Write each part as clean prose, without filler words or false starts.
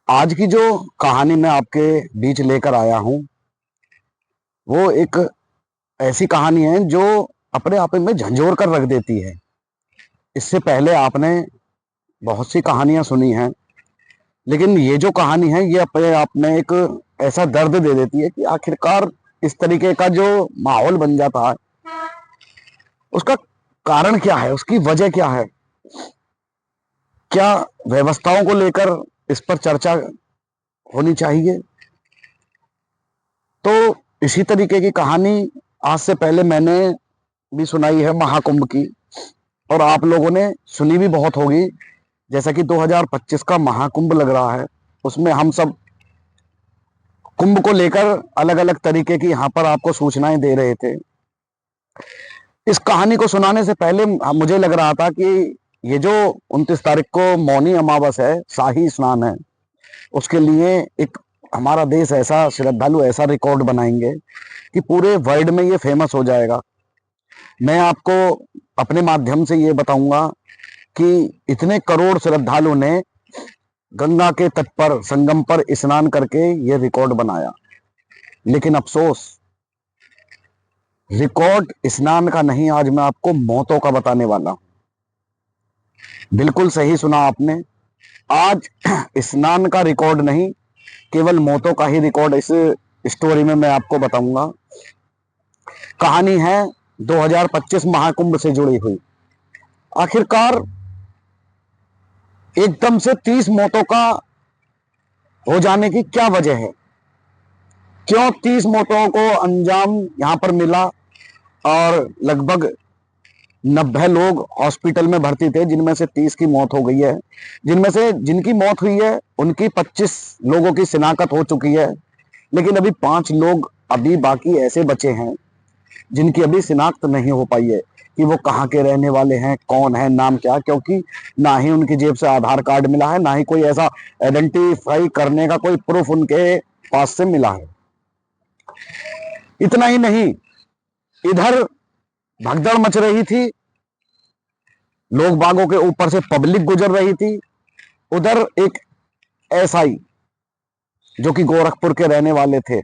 आज की जो कहानी मैं आपके बीच लेकर आया हूं वो एक ऐसी कहानी है जो अपने आप में झंझोर कर रख देती है। इससे पहले आपने बहुत सी कहानियां सुनी हैं, लेकिन ये जो कहानी है ये अपने आप में एक ऐसा दर्द दे देती है कि आखिरकार इस तरीके का जो माहौल बन जाता है उसका कारण क्या है, उसकी वजह क्या है, क्या व्यवस्थाओं को लेकर इस पर चर्चा होनी चाहिए। तो इसी तरीके की कहानी आज से पहले मैंने भी सुनाई है महाकुंभ की, और आप लोगों ने सुनी भी बहुत होगी। जैसा कि 2025 का महाकुंभ लग रहा है, उसमें हम सब कुंभ को लेकर अलग अलग तरीके की यहाँ पर आपको सूचनाएं दे रहे थे। इस कहानी को सुनाने से पहले मुझे लग रहा था कि ये जो 29 तारीख को मौनी अमावस है, शाही स्नान है, उसके लिए एक हमारा देश ऐसा श्रद्धालु ऐसा रिकॉर्ड बनाएंगे कि पूरे वर्ल्ड में ये फेमस हो जाएगा। मैं आपको अपने माध्यम से ये बताऊंगा कि इतने करोड़ श्रद्धालुओं ने गंगा के तट पर संगम पर स्नान करके ये रिकॉर्ड बनाया। लेकिन अफसोस, रिकॉर्ड स्नान का नहीं, आज मैं आपको मौतों का बताने वाला हूं। बिल्कुल सही सुना आपने, आज स्नान का रिकॉर्ड नहीं, केवल मौतों का ही रिकॉर्ड इस स्टोरी में मैं आपको बताऊंगा। कहानी है 2025 महाकुंभ से जुड़ी हुई। आखिरकार एकदम से 30 मौतों का हो जाने की क्या वजह है, क्यों 30 मौतों को अंजाम यहां पर मिला, और लगभग 90 लोग हॉस्पिटल में भर्ती थे, जिनमें से 30 की मौत हो गई है। जिनमें से जिनकी मौत हुई है उनकी 25 लोगों की शिनाख्त हो चुकी है, लेकिन अभी 5 लोग अभी बाकी ऐसे बचे हैं जिनकी अभी शिनाख्त नहीं हो पाई है कि वो कहाँ के रहने वाले हैं, कौन है, नाम क्या, क्योंकि ना ही उनकी जेब से आधार कार्ड मिला है, ना ही कोई ऐसा आइडेंटिफाई करने का कोई प्रूफ उनके पास से मिला है। इतना ही नहीं, इधर भगदड़ मच रही थी, लोग बागों के ऊपर से पब्लिक गुजर रही थी, उधर एक एसआई जो कि गोरखपुर के रहने वाले थे,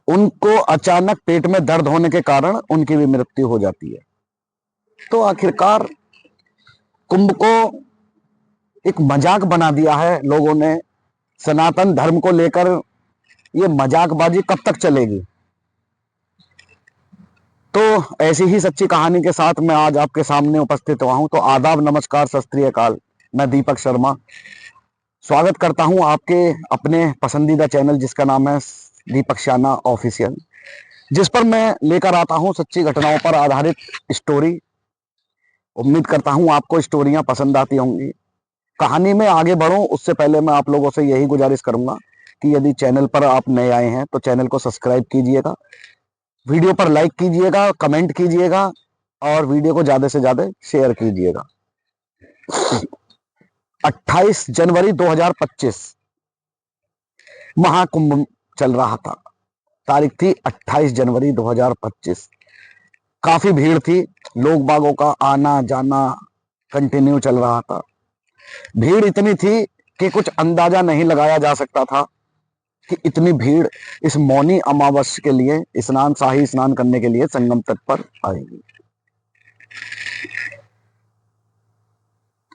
उनको अचानक पेट में दर्द होने के कारण उनकी भी मृत्यु हो जाती है। तो आखिरकार कुंभ को एक मजाक बना दिया है लोगों ने। सनातन धर्म को लेकर ये मजाकबाजी कब तक चलेगी। तो ऐसी ही सच्ची कहानी के साथ मैं आज आपके सामने उपस्थित हुआ हूं। तो आदाब, नमस्कार, सत श्री अकाल। मैं दीपक शर्मा स्वागत करता हूं आपके अपने पसंदीदा चैनल जिसका नाम है दीपक शाना ऑफिशियल, जिस पर मैं लेकर आता हूं सच्ची घटनाओं पर आधारित स्टोरी। उम्मीद करता हूं आपको स्टोरियां पसंद आती होंगी। कहानी में आगे बढ़ूं उससे पहले मैं आप लोगों से यही गुजारिश करूंगा कि यदि चैनल पर आप नए आए हैं तो चैनल को सब्सक्राइब कीजिएगा, वीडियो पर लाइक कीजिएगा, कमेंट कीजिएगा, और वीडियो को ज्यादा से ज्यादा शेयर कीजिएगा। 28 जनवरी 2025 महाकुंभ चल रहा था। तारीख थी 28 जनवरी 2025। काफी भीड़ थी, लोग बागों का आना जाना कंटिन्यू चल रहा था। भीड़ इतनी थी कि कुछ अंदाजा नहीं लगाया जा सकता था कि इतनी भीड़ इस मौनी अमावस्या के लिए स्नान, शाही स्नान करने के लिए संगम तट पर आएगी।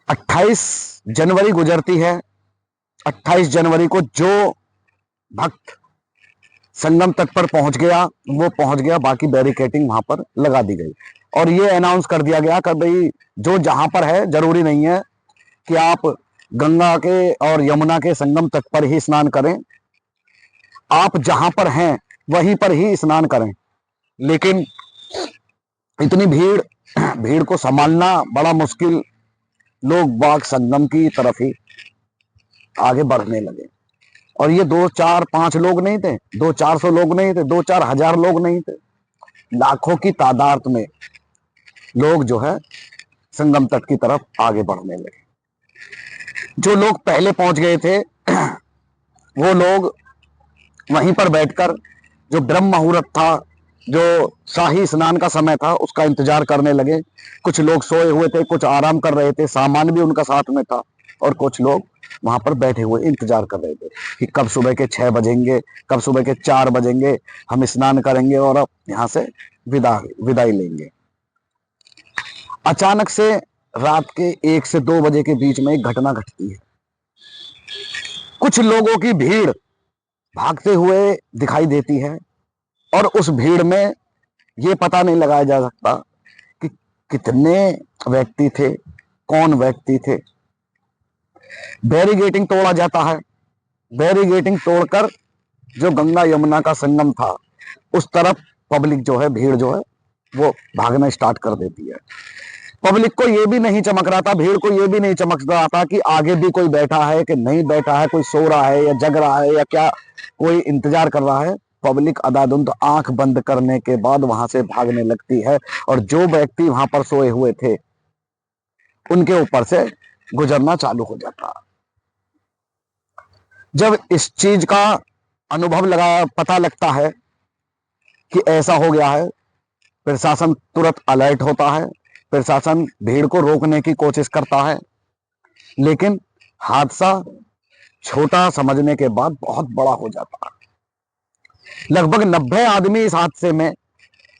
28 जनवरी गुजरती है। 28 जनवरी को जो भक्त संगम तट पर पहुंच गया वो पहुंच गया, बाकी बैरिकेटिंग वहां पर लगा दी गई और ये अनाउंस कर दिया गया कि भाई जो जहां पर है, जरूरी नहीं है कि आप गंगा के और यमुना के संगम तट पर ही स्नान करें, आप जहां पर हैं वहीं पर ही स्नान करें। लेकिन इतनी भीड़ को संभालना बड़ा मुश्किल, लोग बाग संगम की तरफ ही आगे बढ़ने लगे। और ये 2 4 5 लोग नहीं थे, 200 400 लोग नहीं थे, 2 4 हजार लोग नहीं थे, लाखों की तादाद में लोग जो है संगम तट की तरफ आगे बढ़ने लगे। जो लोग पहले पहुंच गए थे वो लोग वहीं पर बैठकर जो ब्रह्म मुहूर्त था, जो शाही स्नान का समय था, उसका इंतजार करने लगे। कुछ लोग सोए हुए थे, कुछ आराम कर रहे थे, सामान भी उनका साथ में था, और कुछ लोग वहां पर बैठे हुए इंतजार कर रहे थे कि कब सुबह के 6 बजेंगे, कब सुबह के 4 बजेंगे, हम स्नान करेंगे और अब यहाँ से विदाई लेंगे। अचानक से रात के 1 से 2 बजे के बीच में एक घटना घटती है। कुछ लोगों की भीड़ भागते हुए दिखाई देती है और उस भीड़ में ये पता नहीं लगाया जा सकता कि कितने व्यक्ति थे, कौन व्यक्ति थे। बैरिगेटिंग तोड़ा जाता है। बैरिगेटिंग तोड़कर जो गंगा यमुना का संगम था उस तरफ पब्लिक जो है, भीड़ जो है वो भागना स्टार्ट कर देती है। पब्लिक को ये भी नहीं चमक रहा था, भीड़ को ये भी नहीं चमक रहा था कि आगे भी कोई बैठा है कि नहीं बैठा है, कोई सो रहा है या जग रहा है या क्या कोई इंतजार कर रहा है। पब्लिक अंधाधुंध आंख बंद करने के बाद वहां से भागने लगती है और जो व्यक्ति वहां पर सोए हुए थे उनके ऊपर से गुजरना चालू हो जाता। जब इस चीज का अनुभव पता लगता है कि ऐसा हो गया है, प्रशासन तुरंत अलर्ट होता है। प्रशासन भीड़ को रोकने की कोशिश करता है, लेकिन हादसा छोटा समझने के बाद बहुत बड़ा हो जाता है। लगभग 90 आदमी इस हादसे में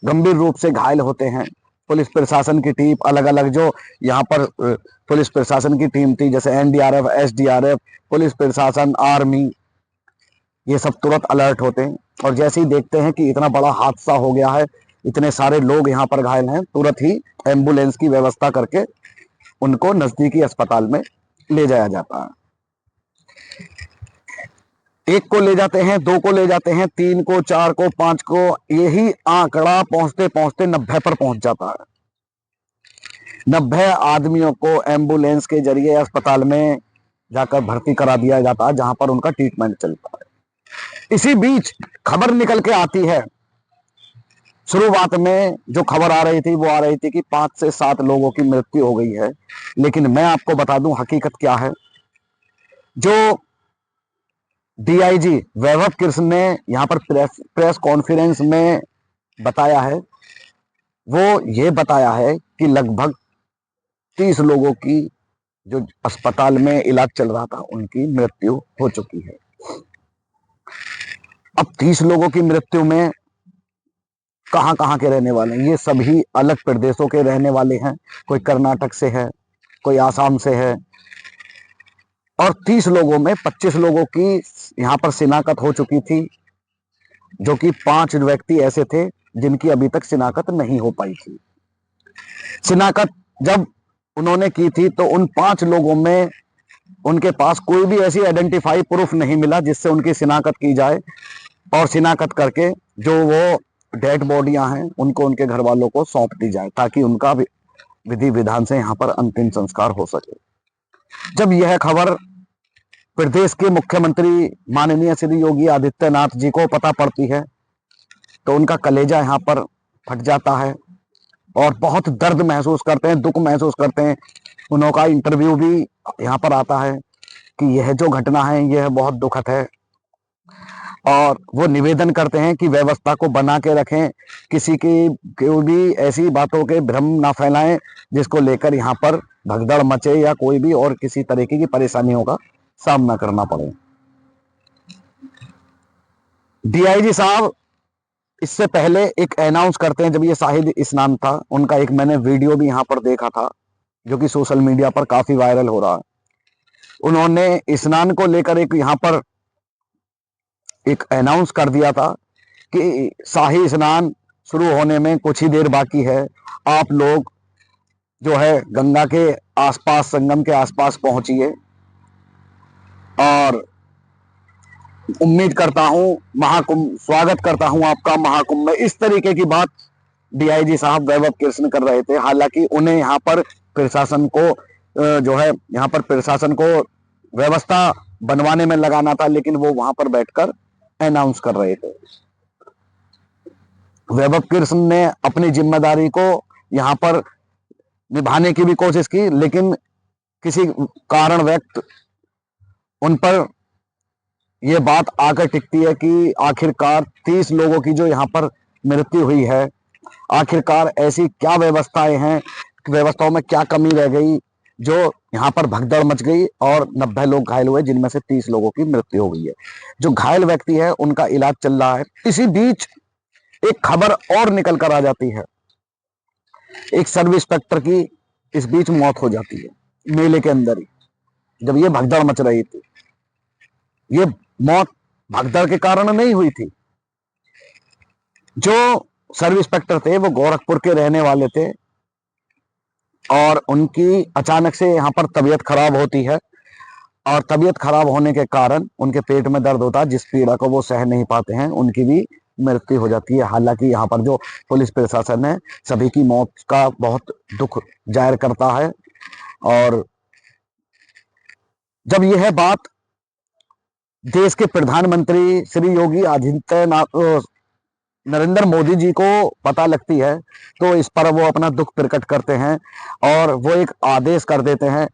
गंभीर रूप से घायल होते हैं। पुलिस प्रशासन की टीम अलग अलग जो यहाँ पर पुलिस प्रशासन की टीम थी, जैसे एनडीआरएफ, एसडीआरएफ, पुलिस प्रशासन, आर्मी, ये सब तुरंत अलर्ट होते हैं और जैसे ही देखते हैं कि इतना बड़ा हादसा हो गया है, इतने सारे लोग यहाँ पर घायल हैं, तुरंत ही एम्बुलेंस की व्यवस्था करके उनको नजदीकी अस्पताल में ले जाया जाता है। 1 को ले जाते हैं, 2 को ले जाते हैं, 3 को, 4 को, 5 को, यही आंकड़ा पहुंचते पहुंचते 90 पर पहुंच जाता है। 90 आदमियों को एम्बुलेंस के जरिए अस्पताल में जाकर भर्ती करा दिया जाता है, जहां पर उनका ट्रीटमेंट चलता है। इसी बीच खबर निकल के आती है। शुरुआत में जो खबर आ रही थी वो आ रही थी कि 5 से 7 लोगों की मृत्यु हो गई है, लेकिन मैं आपको बता दूं हकीकत क्या है। जो डीआईजी वैभव कृष्ण ने यहाँ पर प्रेस कॉन्फ्रेंस में बताया है, वो ये बताया है कि लगभग 30 लोगों की जो अस्पताल में इलाज चल रहा था उनकी मृत्यु हो चुकी है। अब 30 लोगों की मृत्यु में कहां कहां के रहने वाले हैं? ये सभी अलग प्रदेशों के रहने वाले हैं। कोई कर्नाटक से है, कोई आसाम से है और 30 लोगों में 25 लोगों की यहाँ पर शिनाख्त हो चुकी थी, जो कि 5 व्यक्ति ऐसे थे जिनकी अभी तक शिनाख्त नहीं हो पाई थी। शिनाख्त जब उन्होंने की थी तो उन 5 लोगों में उनके पास कोई भी ऐसी आइडेंटिफाई प्रूफ नहीं मिला जिससे उनकी शिनाख्त की जाए और शिनाख्त करके जो वो डेड बॉडियां हैं उनको उनके घर वालों को सौंप दी जाए ताकि उनका विधि विधान से यहाँ पर अंतिम संस्कार हो सके। जब यह खबर प्रदेश के मुख्यमंत्री माननीय श्री योगी आदित्यनाथ जी को पता पड़ती है तो उनका कलेजा यहाँ पर फट जाता है और बहुत दर्द महसूस करते हैं, दुख महसूस करते हैं। उनका इंटरव्यू भी यहाँ पर आता है कि यह जो घटना है यह बहुत दुखद है और वो निवेदन करते हैं कि व्यवस्था को बना के रखें, किसी की कोई भी ऐसी बातों के भ्रम ना फैलाएं जिसको लेकर यहाँ पर भगदड़ मचे या कोई भी और किसी तरीके की परेशानियों का सामना करना पड़े। डीआईजी साहब इससे पहले एक अनाउंस करते हैं, जब ये शाहिद स्नान था उनका एक मैंने वीडियो भी यहाँ पर देखा था जो कि सोशल मीडिया पर काफी वायरल हो रहा है। उन्होंने स्नान को लेकर एक यहाँ पर एक अनाउंस कर दिया था कि शाही स्नान शुरू होने में कुछ ही देर बाकी है, आप लोग जो है गंगा के आसपास, संगम के आसपास पहुंचिए और उम्मीद करता हूं महाकुंभ, स्वागत करता हूं आपका महाकुंभ में। इस तरीके की बात डीआईजी साहब वैभव कृष्ण कर रहे थे। हालांकि उन्हें यहाँ पर प्रशासन को जो है यहाँ पर प्रशासन को व्यवस्था बनवाने में लगाना था, लेकिन वो वहां पर बैठकर अनाउंस कर रहे थे। वैभव कृष्ण ने अपनी जिम्मेदारी को यहाँ पर निभाने की भी कोशिश की, लेकिन किसी कारण व्यक्त उन पर यह बात आकर टिकती है कि आखिरकार 30 लोगों की जो यहाँ पर मृत्यु हुई है, आखिरकार ऐसी क्या व्यवस्थाएं हैं, व्यवस्थाओं में क्या कमी रह गई जो यहाँ पर भगदड़ मच गई और 90 लोग घायल हुए, जिनमें से 30 लोगों की मृत्यु हो गई है। जो घायल व्यक्ति है उनका इलाज चल रहा है। इसी बीच एक खबर और निकल कर आ जाती है, एक सब इंस्पेक्टर की इस बीच मौत हो जाती है मेले के अंदर ही, जब ये भगदड़ मच रही थी। ये मौत भगदड़ के कारण नहीं हुई थी। जो सब इंस्पेक्टर थे वो गोरखपुर के रहने वाले थे और उनकी अचानक से यहाँ पर तबीयत खराब होती है और तबीयत खराब होने के कारण उनके पेट में दर्द होता है, जिस पीड़ा को वो सह नहीं पाते हैं, उनकी भी मृत्यु हो जाती है। हालांकि यहाँ पर जो पुलिस प्रशासन है सभी की मौत का बहुत दुख जाहिर करता है। और जब यह बात देश के प्रधानमंत्री श्री योगी आदित्यनाथ नरेंद्र मोदी जी को पता लगती है तो इस पर वो अपना दुख प्रकट करते हैं और वो एक आदेश कर देते हैं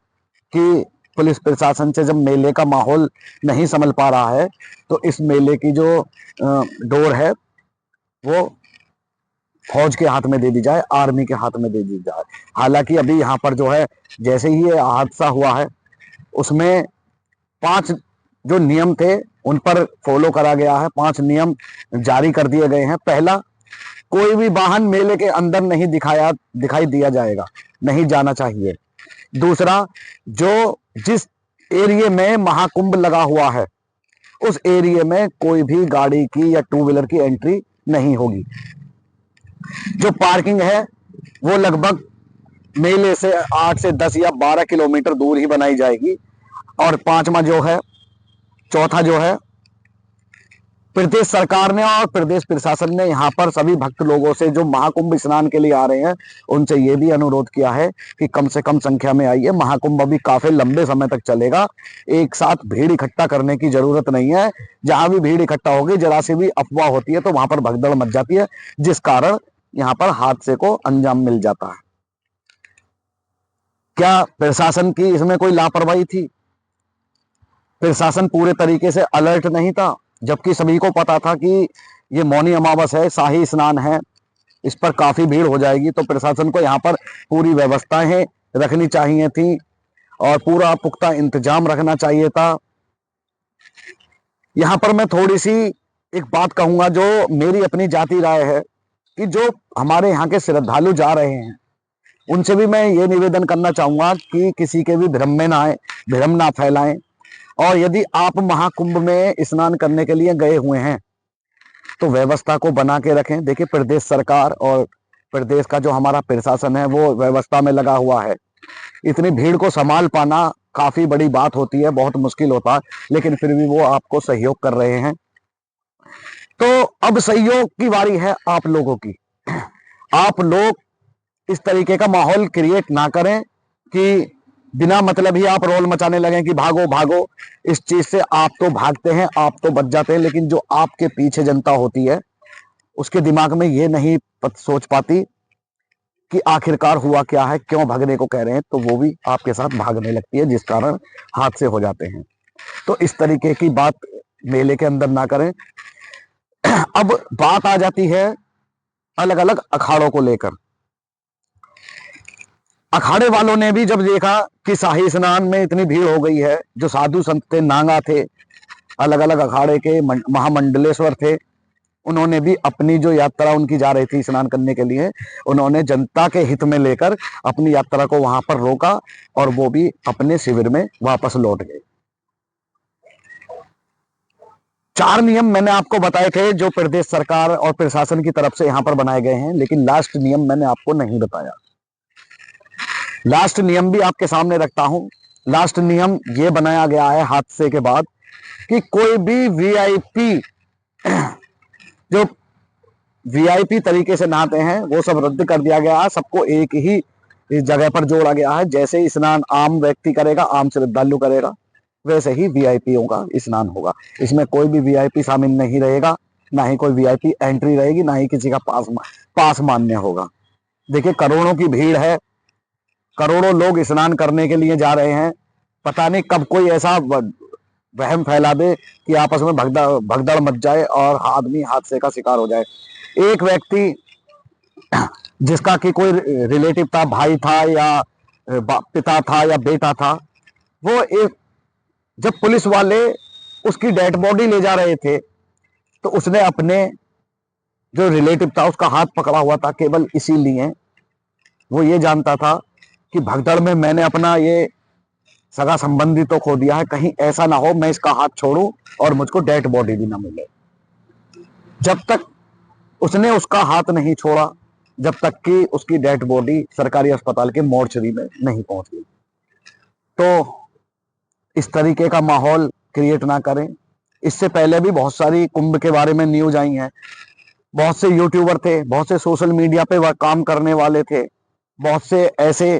कि पुलिस प्रशासन से जब मेले का माहौल नहीं संभल पा रहा है तो इस मेले की जो डोर है वो फौज के हाथ में दे दी जाए, आर्मी के हाथ में दे दी जाए। हालांकि अभी यहाँ पर जो है जैसे ही ये हादसा हुआ है उसमें 5 जो नियम थे उन पर फॉलो करा गया है। 5 नियम जारी कर दिए गए हैं। पहला, कोई भी वाहन मेले के अंदर नहीं दिखाई दिया जाएगा, नहीं जाना चाहिए। दूसरा, जो जिस एरिया में महाकुंभ लगा हुआ है उस एरिया में कोई भी गाड़ी की या 2 व्हीलर की एंट्री नहीं होगी। जो पार्किंग है वो लगभग मेले से 8 से 10 या 12 किलोमीटर दूर ही बनाई जाएगी। और चौथा जो है प्रदेश सरकार ने और प्रदेश प्रशासन ने यहाँ पर सभी भक्त लोगों से जो महाकुंभ स्नान के लिए आ रहे हैं उनसे ये भी अनुरोध किया है कि कम से कम संख्या में आइए। महाकुंभ अभी काफी लंबे समय तक चलेगा, एक साथ भीड़ इकट्ठा करने की जरूरत नहीं है। जहां भी भीड़ इकट्ठा होगी, जरा सी भी अफवाह होती है तो वहां पर भगदड़ मच जाती है, जिस कारण यहाँ पर हादसे को अंजाम मिल जाता है। क्या प्रशासन की इसमें कोई लापरवाही थी? प्रशासन पूरे तरीके से अलर्ट नहीं था, जबकि सभी को पता था कि ये मौनी अमावस है, शाही स्नान है, इस पर काफी भीड़ हो जाएगी। तो प्रशासन को यहाँ पर पूरी व्यवस्थाएं रखनी चाहिए थी और पूरा पुख्ता इंतजाम रखना चाहिए था। यहाँ पर मैं थोड़ी सी एक बात कहूंगा जो मेरी अपनी जाति राय है कि जो हमारे यहाँ के श्रद्धालु जा रहे हैं उनसे भी मैं ये निवेदन करना चाहूंगा कि किसी के भी भ्रम में ना आए, भ्रम ना फैलाएं। और यदि आप महाकुंभ में स्नान करने के लिए गए हुए हैं तो व्यवस्था को बना के रखें। देखिए, प्रदेश सरकार और प्रदेश का जो हमारा प्रशासन है वो व्यवस्था में लगा हुआ है। इतनी भीड़ को संभाल पाना काफी बड़ी बात होती है, बहुत मुश्किल होता है, लेकिन फिर भी वो आपको सहयोग कर रहे हैं। तो अब सहयोग की बारी है आप लोगों की। आप लोग इस तरीके का माहौल क्रिएट ना करें कि बिना मतलब ही आप रोल मचाने लगे कि भागो भागो। इस चीज से आप तो भागते हैं, आप तो बच जाते हैं, लेकिन जो आपके पीछे जनता होती है उसके दिमाग में ये नहीं सोच पाती कि आखिरकार हुआ क्या है, क्यों भागने को कह रहे हैं, तो वो भी आपके साथ भागने लगती है, जिस कारण हादसे हो जाते हैं। तो इस तरीके की बात मेले के अंदर ना करें। अब बात आ जाती है अलग अलग अखाड़ों को लेकर। अखाड़े वालों ने भी जब देखा कि शाही स्नान में इतनी भीड़ हो गई है, जो साधु संत थे, नांगा थे, अलग अलग अखाड़े के महामंडलेश्वर थे, उन्होंने भी अपनी जो यात्रा उनकी जा रही थी स्नान करने के लिए, उन्होंने जनता के हित में लेकर अपनी यात्रा को वहां पर रोका और वो भी अपने शिविर में वापस लौट गए। 4 नियम मैंने आपको बताए थे जो प्रदेश सरकार और प्रशासन की तरफ से यहाँ पर बनाए गए हैं, लेकिन लास्ट नियम मैंने आपको नहीं बताया। लास्ट नियम भी आपके सामने रखता हूं। लास्ट नियम ये बनाया गया है हादसे के बाद कि कोई भी वीआईपी जो वीआईपी तरीके से नहाते हैं वो सब रद्द कर दिया गया है। सबको एक ही इस जगह पर जोड़ा गया है। जैसे ही स्नान आम व्यक्ति करेगा, आम श्रद्धालु करेगा, वैसे ही वीआईपीओं का स्नान होगा। इसमें कोई भी वीआईपी शामिल नहीं रहेगा, ना ही कोई वीआईपी एंट्री रहेगी, ना ही किसी का पास मान्य होगा। देखिए, करोड़ों की भीड़ है, करोड़ों लोग स्नान करने के लिए जा रहे हैं। पता नहीं कब कोई ऐसा वहम फैला दे कि आपस में भगदड़ मच जाए और आदमी हादसे का शिकार हो जाए। एक व्यक्ति जिसका कि कोई रिलेटिव था, भाई था या पिता था या बेटा था, वो एक, जब पुलिस वाले उसकी डेड बॉडी ले जा रहे थे तो उसने अपने जो रिलेटिव था उसका हाथ पकड़ा हुआ था, केवल इसीलिए वो ये जानता था कि भगदड़ में मैंने अपना ये सगा संबंधी तो खो दिया है, कहीं ऐसा ना हो मैं इसका हाथ छोड़ूं और मुझको डेड बॉडी भी ना मिले। जब तक उसने उसका हाथ नहीं छोड़ा, जब तक कि उसकी डेड बॉडी सरकारी अस्पताल के मोर्चरी में नहीं पहुंच गई। तो इस तरीके का माहौल क्रिएट ना करें। इससे पहले भी बहुत सारी कुंभ के बारे में न्यूज आई हैं, बहुत से यूट्यूबर थे, बहुत से सोशल मीडिया पे वह काम करने वाले थे, बहुत से ऐसे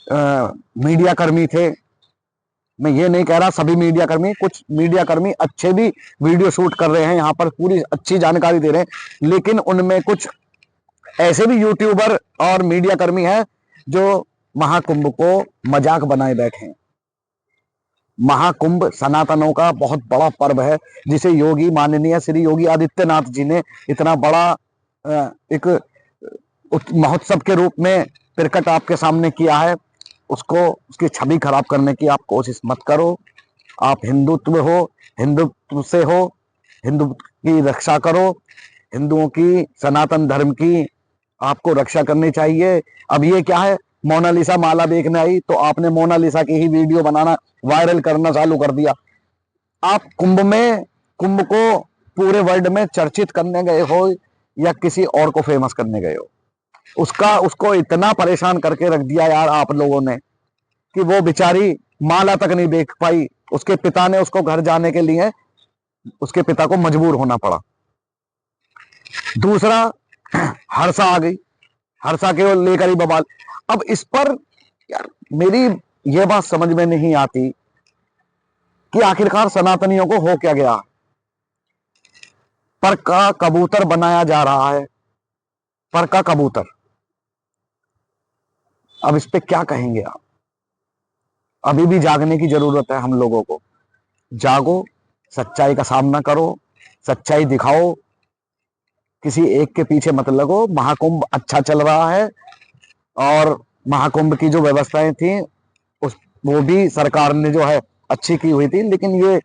मीडिया कर्मी थे। मैं ये नहीं कह रहा सभी मीडिया कर्मी, कुछ मीडिया कर्मी अच्छे भी वीडियो शूट कर रहे हैं, यहाँ पर पूरी अच्छी जानकारी दे रहे हैं, लेकिन उनमें कुछ ऐसे भी यूट्यूबर और मीडिया कर्मी हैं जो महाकुंभ को मजाक बनाए बैठे हैं। महाकुंभ सनातनों का बहुत बड़ा पर्व है, जिसे योगी माननीय श्री योगी आदित्यनाथ जी ने इतना बड़ा एक महोत्सव के रूप में प्रकट आपके सामने किया है। उसको, उसकी छवि खराब करने की आप कोशिश मत करो। आप हिंदुत्व हो, हिंदुत्व से हो, हिंदू की रक्षा करो, हिंदुओं की, सनातन धर्म की आपको रक्षा करनी चाहिए। अब ये क्या है, मोनालिसा माला देखने आई तो आपने मोनालिसा की ही वीडियो बनाना, वायरल करना चालू कर दिया। आप कुंभ में, कुंभ को पूरे वर्ल्ड में चर्चित करने गए हो या किसी और को फेमस करने गए हो, उसको इतना परेशान करके रख दिया यार आप लोगों ने कि वो बेचारी माला तक नहीं देख पाई। उसके पिता ने उसको घर जाने के लिए, उसके पिता को मजबूर होना पड़ा। दूसरा, हर्षा आ गई, हर्षा के लेकर ही बवाल। अब इस पर यार मेरी ये बात समझ में नहीं आती कि आखिरकार सनातनियों को हो क्या गया। पर का कबूतर बनाया जा रहा है, पर का कबूतर। अब इस पे क्या कहेंगे आप? अभी भी जागने की जरूरत है हम लोगों को। जागो, सच्चाई का सामना करो, सच्चाई दिखाओ, किसी एक के पीछे मत लगो। महाकुंभ अच्छा चल रहा है और महाकुंभ की जो व्यवस्थाएं थी उस, वो भी सरकार ने जो है अच्छी की हुई थी, लेकिन ये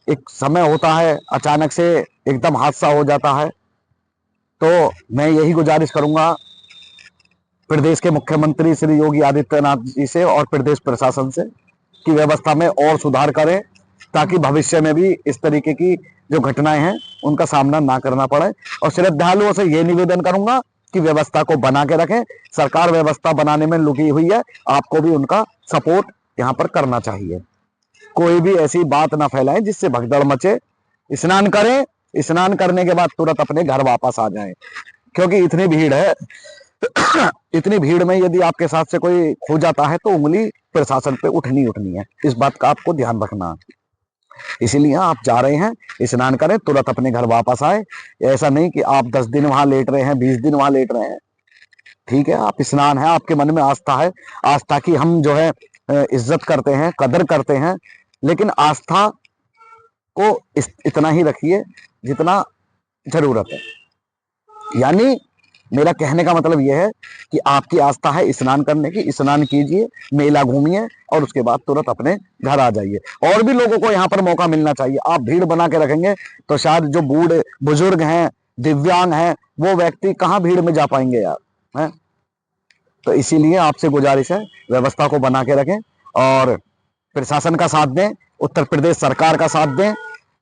एक समय होता है, अचानक से एकदम हादसा हो जाता है। तो मैं यही गुजारिश करूंगा प्रदेश के मुख्यमंत्री श्री योगी आदित्यनाथ जी से और प्रदेश प्रशासन से कि व्यवस्था में और सुधार करें, ताकि भविष्य में भी इस तरीके की जो घटनाएं हैं उनका सामना ना करना पड़े। और श्रद्धालुओं से ये निवेदन करूंगा कि व्यवस्था को बना के रखें। सरकार व्यवस्था बनाने में लगी हुई है, आपको भी उनका सपोर्ट यहाँ पर करना चाहिए। कोई भी ऐसी बात ना फैलाएं जिससे भगदड़ मचे। स्नान करें, स्नान करने के बाद तुरंत अपने घर वापस आ जाएं, क्योंकि इतनी भीड़ है। इतनी भीड़ में यदि आपके साथ से कोई खो जाता है तो उंगली प्रशासन पे उठनी है। इस बात का आपको ध्यान रखना। इसीलिए आप जा रहे हैं, स्नान करें, तुरंत अपने घर वापस आए। ऐसा नहीं कि आप 10 दिन वहां लेट रहे हैं, 20 दिन वहां लेट रहे हैं। ठीक है, आप स्नान है, आपके मन में आस्था है, आस्था की हम जो है इज्जत करते हैं, कदर करते हैं, लेकिन आस्था को इतना ही रखिए जितना जरूरत है। यानी मेरा कहने का मतलब यह है कि आपकी आस्था है स्नान करने की, स्नान कीजिए, मेला घूमिए और उसके बाद तुरंत अपने घर आ जाइए। और भी लोगों को यहाँ पर मौका मिलना चाहिए। आप भीड़ बना के रखेंगे तो शायद जो बूढ़े बुजुर्ग हैं, दिव्यांग हैं, वो व्यक्ति कहाँ भीड़ में जा पाएंगे यार, है? तो इसीलिए आपसे गुजारिश है, व्यवस्था को बना के रखें और प्रशासन का साथ दें, उत्तर प्रदेश सरकार का साथ दें।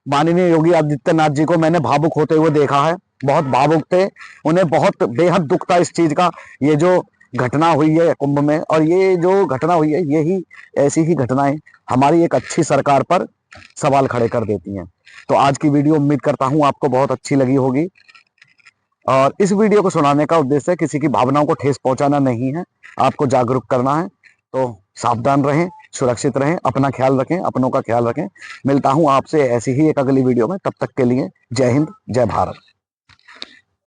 माननीय योगी आदित्यनाथ जी को मैंने भावुक होते हुए देखा है, बहुत भावुक थे, उन्हें बहुत बेहद दुख था इस चीज का। ये जो घटना हुई है कुंभ में, और ये जो घटना हुई है, यही ऐसी ही घटनाएं हमारी एक अच्छी सरकार पर सवाल खड़े कर देती हैं। तो आज की वीडियो उम्मीद करता हूं आपको बहुत अच्छी लगी होगी। और इस वीडियो को सुनाने का उद्देश्य किसी की भावनाओं को ठेस पहुंचाना नहीं है, आपको जागरूक करना है। तो सावधान रहें, सुरक्षित रहें, अपना ख्याल रखें, अपनों का ख्याल रखें। मिलता हूं आपसे ऐसी ही एक अगली वीडियो में, तब तक के लिए जय हिंद, जय भारत।